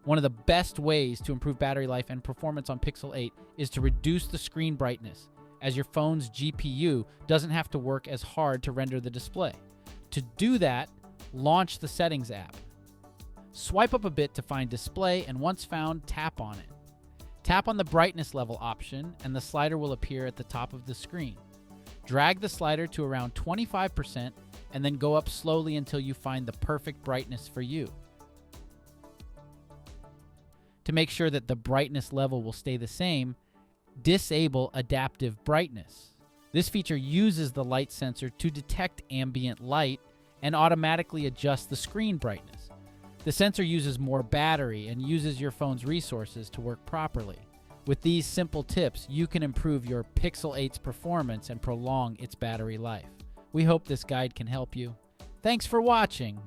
One of the best ways to improve battery life and performance on Pixel 8 is to reduce the screen brightness, as your phone's GPU doesn't have to work as hard to render the display. To do that, launch the Settings app. Swipe up a bit to find Display, and once found, tap on it. Tap on the brightness level option, and the slider will appear at the top of the screen. Drag the slider to around 25%, and then go up slowly until you find the perfect brightness for you. To make sure that the brightness level will stay the same, disable adaptive brightness. This feature uses the light sensor to detect ambient light and automatically adjust the screen brightness. The sensor uses more battery and uses your phone's resources to work properly. With these simple tips, you can improve your Pixel 8's performance and prolong its battery life. We hope this guide can help you. Thanks for watching.